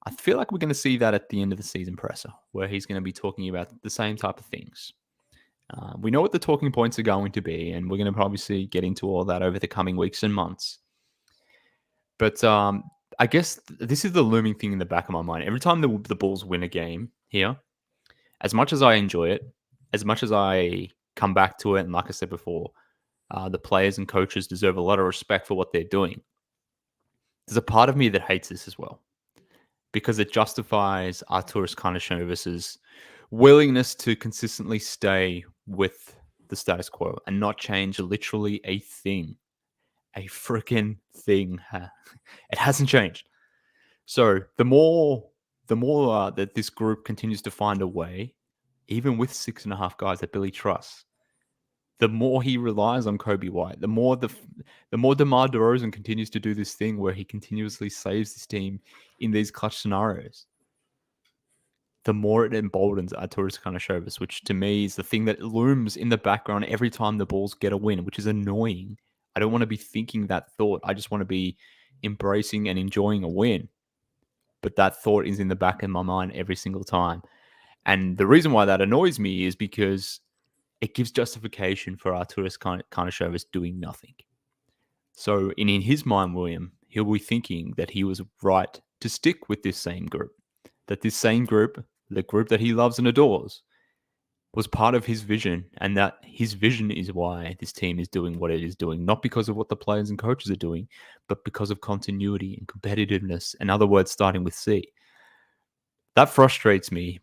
I feel like we're going to see that at the end of the season presser, where he's going to be talking about the same type of things. We know what the talking points are going to be, and we're going to probably get into all that over the coming weeks and months. But I guess this is the looming thing in the back of my mind. Every time the Bulls win a game here, as much as I enjoy it, as much as I come back to it, and like I said before, the players and coaches deserve a lot of respect for what they're doing. there's a part of me that hates this as well, because it justifies Arturas Karnisovas' willingness to consistently stay with the status quo and not change literally a thing. A freaking thing. It hasn't changed. So the more that this group continues to find a way, even with 6.5 guys that Billy trusts, the more he relies on Coby White, the more DeMar DeRozan continues to do this thing where he continuously saves this team in these clutch scenarios, the more it emboldens Arturas Karnisovas, which to me is the thing that looms in the background every time the Bulls get a win, which is annoying. I don't want to be thinking that thought. I just want to be embracing and enjoying a win. But that thought is in the back of my mind every single time. And the reason why that annoys me is because it gives justification for Arturas Karnisovas doing nothing. So in his mind, William, he'll be thinking that he was right to stick with this same group, that this same group, the group that he loves and adores, was part of his vision, and that his vision is why this team is doing what it is doing, not because of what the players and coaches are doing, but because of continuity and competitiveness, in other words, starting with C. That frustrates me,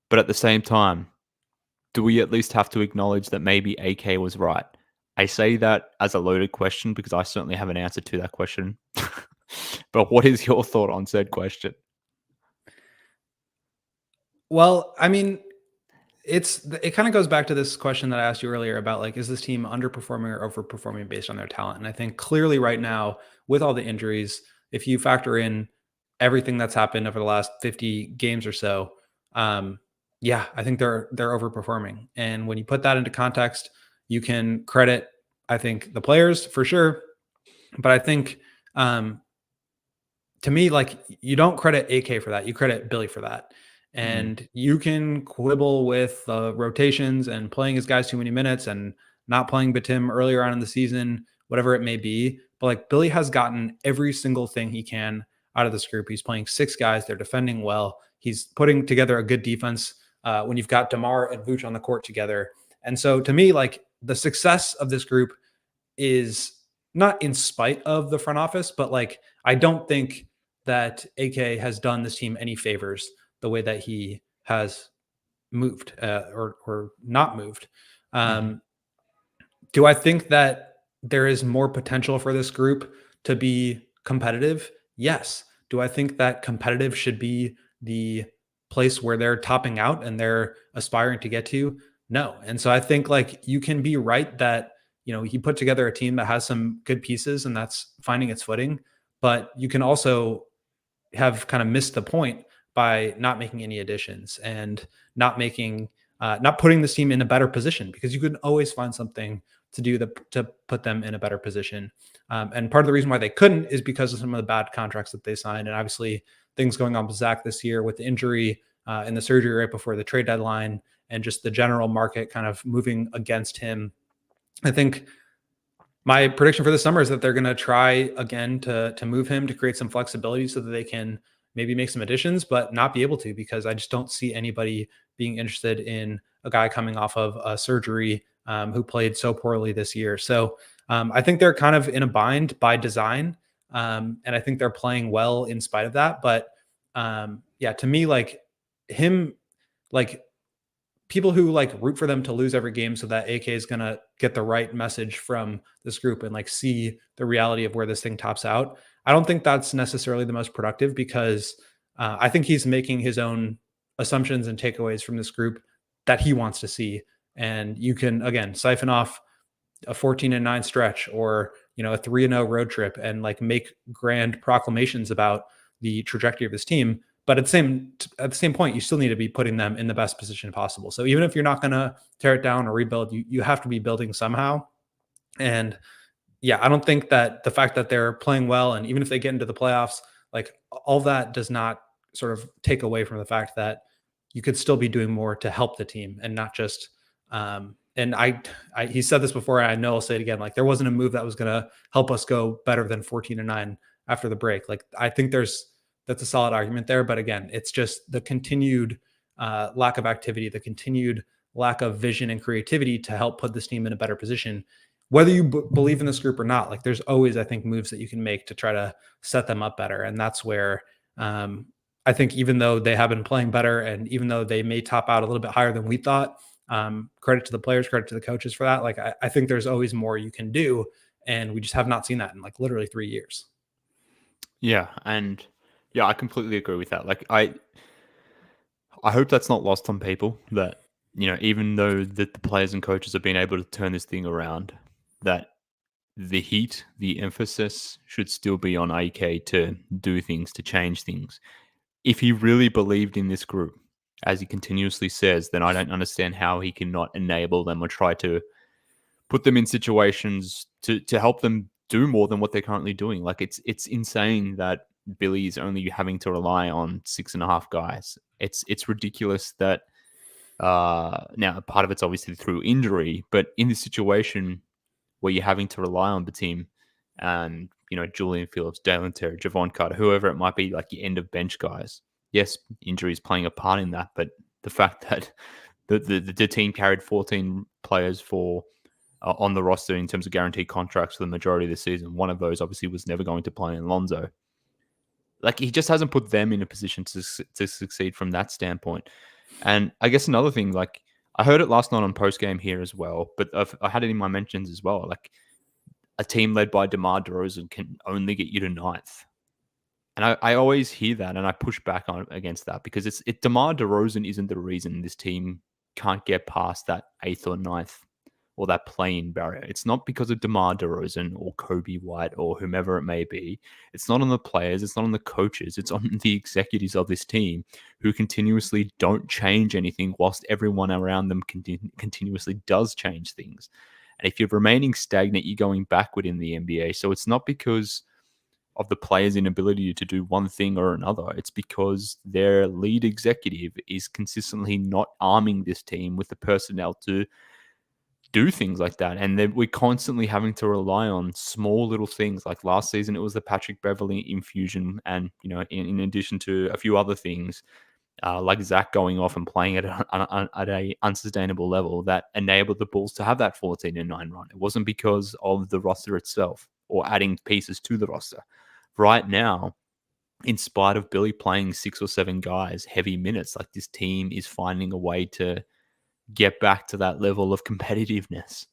but at the same time, do we at least have to acknowledge that maybe AK was right? I say that as a loaded question because I certainly have an answer to that question. But what is your thought on said question? Well, I mean, it kind of goes back to this question that I asked you earlier about, like, is this team underperforming or overperforming based on their talent? And I think clearly right now, with all the injuries, if you factor in everything that's happened over the last 50 games or so, yeah, I think they're overperforming. And when you put that into context, you can credit, I think, the players for sure. But I think to me, like, you don't credit AK for that. You credit Billy for that. And you can quibble with rotations and playing his guys too many minutes and not playing Batum earlier on in the season, whatever it may be. But like, Billy has gotten every single thing he can out of this group. He's playing 6 guys. They're defending well. He's putting together a good defense when you've got DeMar and Vuce on the court together. And so to me, like, the success of this group is not in spite of the front office, but like, I don't think that AK has done this team any favors the way that he has moved or not moved. Do I think that there is more potential for this group to be competitive? Yes. Do I think that competitive should be the place where they're topping out and they're aspiring to get to? No. And so I think, like, you can be right that, you know, he put together a team that has some good pieces and that's finding its footing, but you can also have kind of missed the point by not making any additions and not putting this team in a better position, because you can always find something to do to put them in a better position. And part of the reason why they couldn't is because of some of the bad contracts that they signed. And obviously things going on with Zach this year with the injury and the surgery right before the trade deadline and just the general market kind of moving against him. I think my prediction for the summer is that they're going to try again to move him to create some flexibility so that they can maybe make some additions, but not be able to, because I just don't see anybody being interested in a guy coming off of a surgery who played so poorly this year. So I think they're kind of in a bind by design. And I think they're playing well in spite of that. But yeah, to me, like, him, like, people who like root for them to lose every game so that AK is going to get the right message from this group and like see the reality of where this thing tops out, I don't think that's necessarily the most productive, because I think he's making his own assumptions and takeaways from this group that he wants to see. And you can, again, siphon off a 14-9 stretch or, you know, a 3-0 road trip and like make grand proclamations about the trajectory of this team. But at the same point, you still need to be putting them in the best position possible. So even if you're not going to tear it down or rebuild, you have to be building somehow. And yeah, I don't think that the fact that they're playing well, and even if they get into the playoffs, like, all that does not sort of take away from the fact that you could still be doing more to help the team and not just, and he said this before, and I know I'll say it again, like, there wasn't a move that was going to help us go better than 14-9 after the break. Like, I think that's a solid argument there. But again, it's just the continued lack of activity, the continued lack of vision and creativity to help put this team in a better position. whether you believe in this group or not, like there's always, I think, moves that you can make to try to set them up better. And that's where I think even though they have been playing better and even though they may top out a little bit higher than we thought, credit to the players, credit to the coaches for that. Like I think there's always more you can do. And we just have not seen that in like literally 3 years. Yeah, and yeah, I completely agree with that. Like I hope that's not lost on people that, even though the players and coaches have been able to turn this thing around, that the heat, the emphasis should still be on AK to do things, to change things. If he really believed in this group, as he continuously says, then I don't understand how he cannot enable them or try to put them in situations to help them do more than what they're currently doing. Like it's insane that Billy is only having to rely on 6.5 guys. It's ridiculous that now part of it's obviously through injury, but in this situation where you're having to rely on the team and Julian Phillips, Dalen Terry, Javon Carter, whoever it might be, like your end of bench guys. Yes, injury is playing a part in that, but the fact that the team carried 14 players for on the roster in terms of guaranteed contracts for the majority of the season. One of those obviously was never going to play in Lonzo. Like he just hasn't put them in a position to succeed from that standpoint. And I guess another thing, like I heard it last night on post game here as well, but I had it in my mentions as well. Like a team led by DeMar DeRozan can only get you to 9th. And I always hear that and I push back on against that because DeMar DeRozan isn't the reason this team can't get past that 8th or 9th or that play-in barrier. It's not because of DeMar DeRozan or Coby White or whomever it may be. It's not on the players. It's not on the coaches. It's on the executives of this team who continuously don't change anything whilst everyone around them continuously does change things. And if you're remaining stagnant, you're going backward in the NBA. So it's not because of the players' inability to do one thing or another. It's because their lead executive is consistently not arming this team with the personnel to do things like that. And then we're constantly having to rely on small little things. Like last season, it was the Patrick Beverley infusion. And, in addition to a few other things, like Zach going off and playing at a unsustainable level that enabled the Bulls to have that 14-9 run. It wasn't because of the roster itself or adding pieces to the roster. Right now, in spite of Billy playing 6 or 7 guys heavy minutes, like this team is finding a way to get back to that level of competitiveness.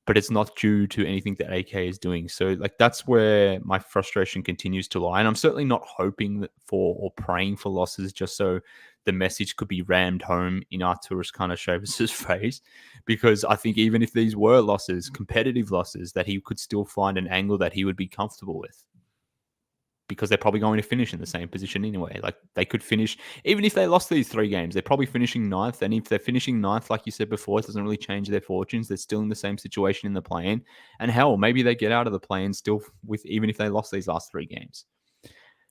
But it's not due to anything that AK is doing. So like that's where my frustration continues to lie. And I'm certainly not hoping for or praying for losses just so the message could be rammed home in Arturas Karnisovas' face. Because I think even if these were losses, competitive losses, that he could still find an angle that he would be comfortable with. Because they're probably going to finish in the same position anyway. Like they could finish, even if they lost these 3 games, they're probably finishing 9th. And if they're finishing 9th, like you said before, it doesn't really change their fortunes. They're still in the same situation in the play-in. And hell, maybe they get out of the play-in still with, even if they lost these last 3 games.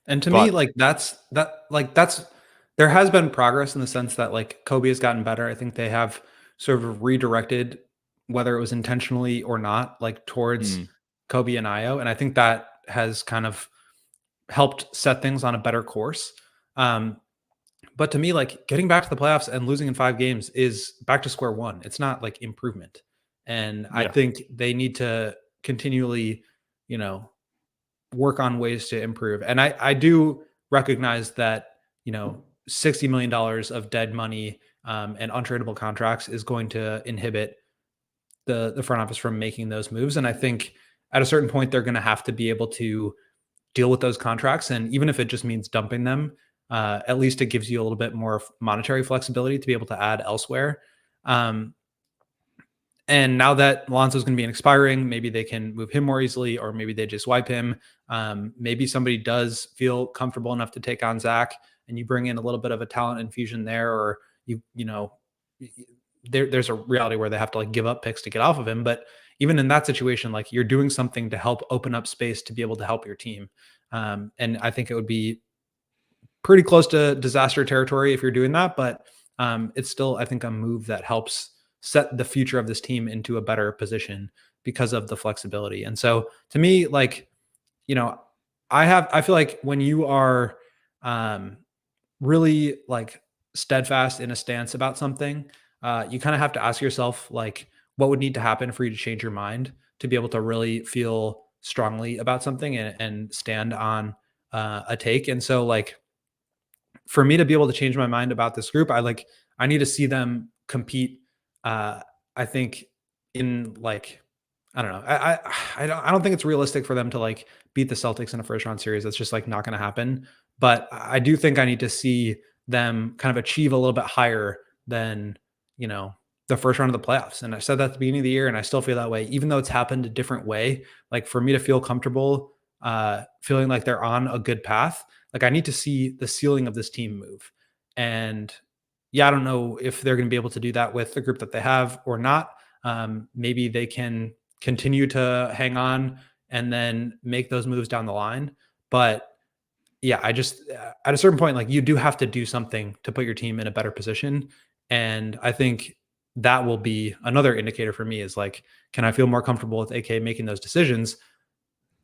And to me, like that's there has been progress in the sense that like Coby has gotten better. I think they have sort of redirected, whether it was intentionally or not, like towards Coby and Io. And I think that has kind of helped set things on a better course. But to me, like getting back to the playoffs and losing in 5 games is back to square one. It's not like improvement. And I think they need to continually, work on ways to improve. And I do recognize that, $60 million of dead money and untradeable contracts is going to inhibit the front office from making those moves. And I think at a certain point, they're going to have to be able to deal with those contracts. And even if it just means dumping them, at least it gives you a little bit more monetary flexibility to be able to add elsewhere. And now that Lonzo's going to be expiring, maybe they can move him more easily, or maybe they just wipe him. Maybe somebody does feel comfortable enough to take on Zach, and you bring in a little bit of a talent infusion there, or there's a reality where they have to like give up picks to get off of him. But even in that situation, like you're doing something to help open up space to be able to help your team. And I think it would be pretty close to disaster territory if you're doing that, but it's still, I think, a move that helps set the future of this team into a better position because of the flexibility. And so to me, like, I feel like when you are really like steadfast in a stance about something, you kind of have to ask yourself, like, what would need to happen for you to change your mind to be able to really feel strongly about something and stand on a take. And so like, for me to be able to change my mind about this group, I need to see them compete. I think in like, I don't know. I don't think it's realistic for them to like beat the Celtics in a first round series. That's just like not going to happen. But I do think I need to see them kind of achieve a little bit higher than, you know, the first round of the playoffs. And I said that at the beginning of the year, and I still feel that way, even though it's happened a different way. Like for me to feel comfortable, feeling like they're on a good path, like I need to see the ceiling of this team move. And yeah, I don't know if they're going to be able to do that with the group that they have or not. Maybe they can continue to hang on and then make those moves down the line. But yeah, I just, at a certain point, like you do have to do something to put your team in a better position. And I think that will be another indicator for me is like, can I feel more comfortable with AK making those decisions?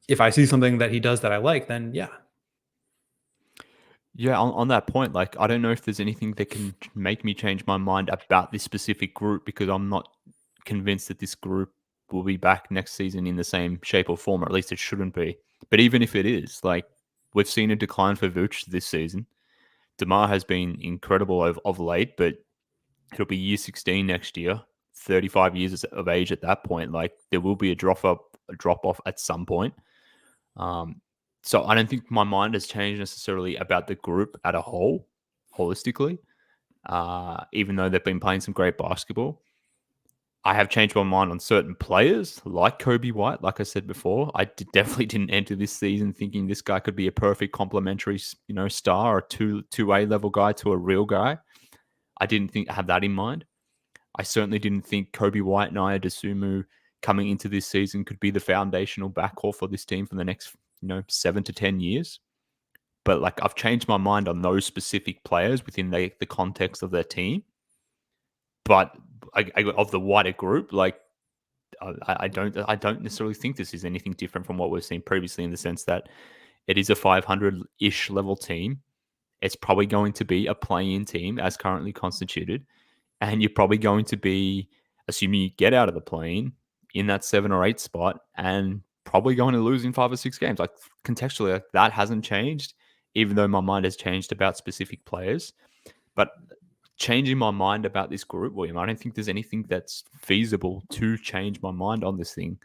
If I see something that he does that I like, then yeah. Yeah, on that point, like I don't know if there's anything that can make me change my mind about this specific group, because I'm not convinced that this group will be back next season in the same shape or form, or at least it shouldn't be. But even if it is, like we've seen a decline for Vooch this season. DeMar has been incredible of late, but it'll be year 16 next year, 35 years of age at that point. Like there will be a drop off at some point. So I don't think my mind has changed necessarily about the group at a whole, holistically, even though they've been playing some great basketball. I have changed my mind on certain players like Coby White. Like I said before, I definitely didn't enter this season thinking this guy could be a perfect complementary, star or two-way level guy to a real guy. I didn't have that in mind. I certainly didn't think Coby White and Dosunmu coming into this season could be the foundational backcourt for this team for the next 7 to 10 years. But like I've changed my mind on those specific players within the context of their team. But of the wider group, like I don't necessarily think this is anything different from what we've seen previously, in the sense that it is a 500-ish level team. It's probably going to be a play-in team as currently constituted, and you're probably going to be, assuming you get out of the play-in, in that 7 or 8 spot, and probably going to lose in 5 or 6 games. Like contextually, like, that hasn't changed, even though my mind has changed about specific players. But changing my mind about this group, William, I don't think there's anything that's feasible to change my mind on this thing,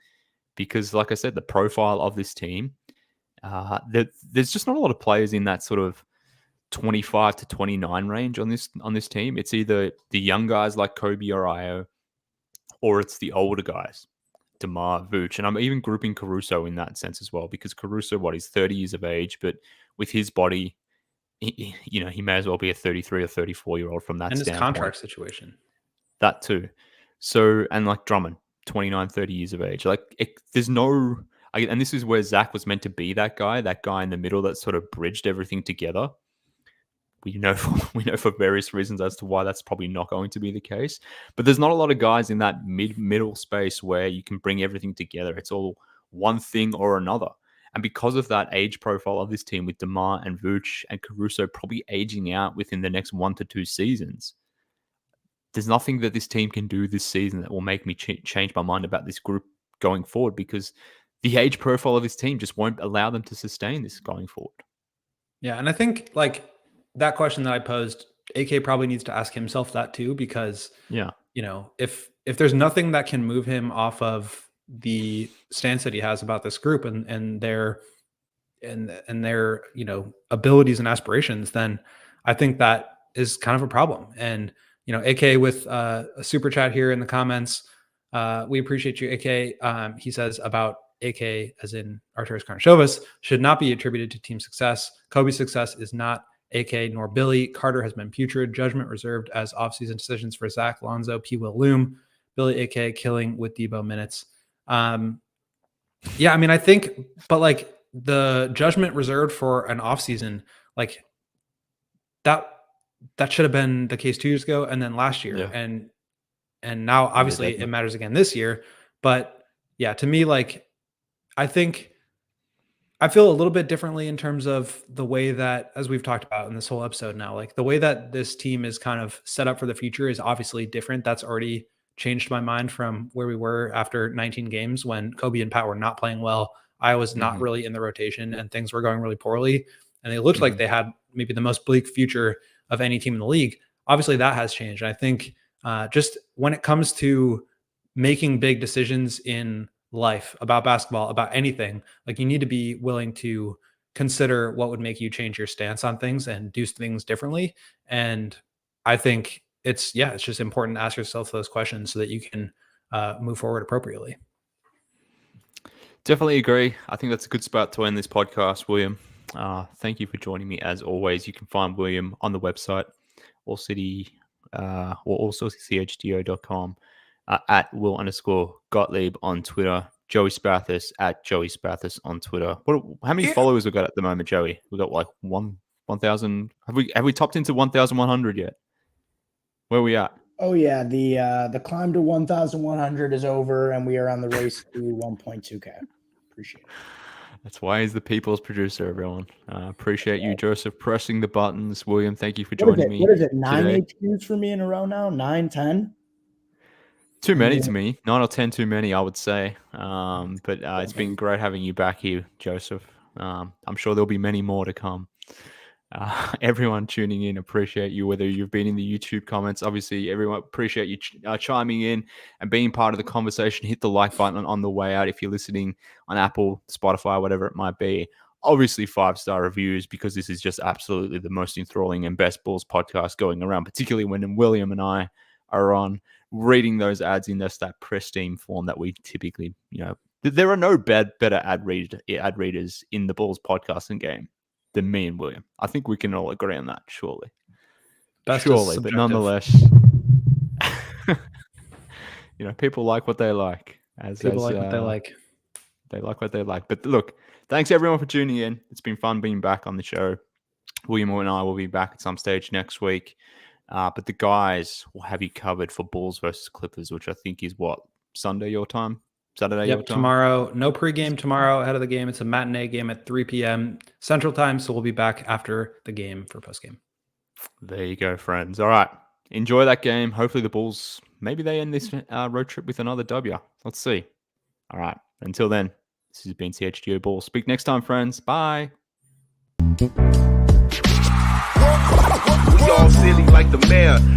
because like I said, the profile of this team, there's just not a lot of players in that sort of 25 to 29 range on this team. It's either the young guys like Coby or Io, or it's the older guys, DeMar, Vooch, and I'm even grouping Caruso in that sense as well, because Caruso, he's 30 years of age, but with his body, he may as well be a 33 or 34-year-old from that standpoint. And his contract situation. That too. So, and like Drummond, 29, 30 years of age. Like there's no, and this is where Zach was meant to be that guy in the middle that sort of bridged everything together. We know for various reasons as to why that's probably not going to be the case. But there's not a lot of guys in that middle space where you can bring everything together. It's all one thing or another. And because of that age profile of this team, with DeMar and Vooch and Caruso probably aging out within the next 1 to 2 seasons, there's nothing that this team can do this season that will make me change my mind about this group going forward, because the age profile of this team just won't allow them to sustain this going forward. Yeah, and I think like that question that I posed, AK probably needs to ask himself that too, because if there's nothing that can move him off of the stance that he has about this group and their abilities and aspirations, then I think that is kind of a problem. And AK with a super chat here in the comments, we appreciate you, AK. He says about AK, as in Arturas Karnisovas, should not be attributed to team success. Coby's success is not AK nor Billy. Carter has been putrid. Judgment reserved as offseason decisions for Zach, Lonzo, P. Will Loom. Billy, AK, killing with Debo minutes. Yeah, I mean, I think, but like the judgment reserved for an offseason, like that should have been the case 2 years ago and then last year. Yeah. And now obviously it matters again this year. But yeah, to me, like, I think I feel a little bit differently in terms of the way that, as we've talked about in this whole episode now, like the way that this team is kind of set up for the future is obviously different. That's already changed my mind from where we were after 19 games when Coby and Pat were not playing well. I was not really in the rotation and things were going really poorly. And they looked like they had maybe the most bleak future of any team in the league. Obviously, that has changed. I think just when it comes to making big decisions in life about basketball, about anything, like you need to be willing to consider what would make you change your stance on things and do things differently. And I think it's just important to ask yourself those questions so that you can move forward appropriately. Definitely agree. I think that's a good spot to end this podcast, William. Thank you for joining me as always. You can find William on the website, ALLCITY, or also CHGO.com, at Will_Gottlieb on Twitter, Joey Spathis at Joey Spathis on Twitter. How many followers we got at the moment, Joey? We got like 1,000. Have we topped into 1,100 yet? Where are we at? Oh yeah, the climb to 1,100 is over, and we are on the race to 1.2K. Appreciate it. That's why he's the people's producer, everyone. Appreciate you, Joseph, pressing the buttons. William, thank you for joining me. What is it? 9 APUs for me in a row now? 9, 10? Too many to me. 9 or 10 too many, I would say. But it's been great having you back here, Joseph. I'm sure there'll be many more to come. Everyone tuning in, appreciate you, whether you've been in the YouTube comments. Obviously, everyone appreciate you chiming in and being part of the conversation. Hit the like button on the way out if you're listening on Apple, Spotify, whatever it might be. Obviously, 5-star reviews, because this is just absolutely the most enthralling and best Bulls podcast going around, particularly when William and I are on reading those ads in that pristine form that we typically, there are no better ad readers in the Bulls podcasting game than me and William. I think we can all agree on that, surely. But nonetheless, people like what they like. People like what they like. They like what they like. But look, thanks everyone for tuning in. It's been fun being back on the show. William and I will be back at some stage next week. But the guys will have you covered for Bulls versus Clippers, which I think is Sunday your time? Saturday your time? Tomorrow. No pregame tomorrow ahead of the game. It's a matinee game at 3 p.m. Central Time, so we'll be back after the game for postgame. There you go, friends. All right. Enjoy that game. Hopefully the Bulls, maybe they end this road trip with another W. Let's see. All right. Until then, this has been CHGO Bulls. Speak next time, friends. Bye. We all silly like the mayor.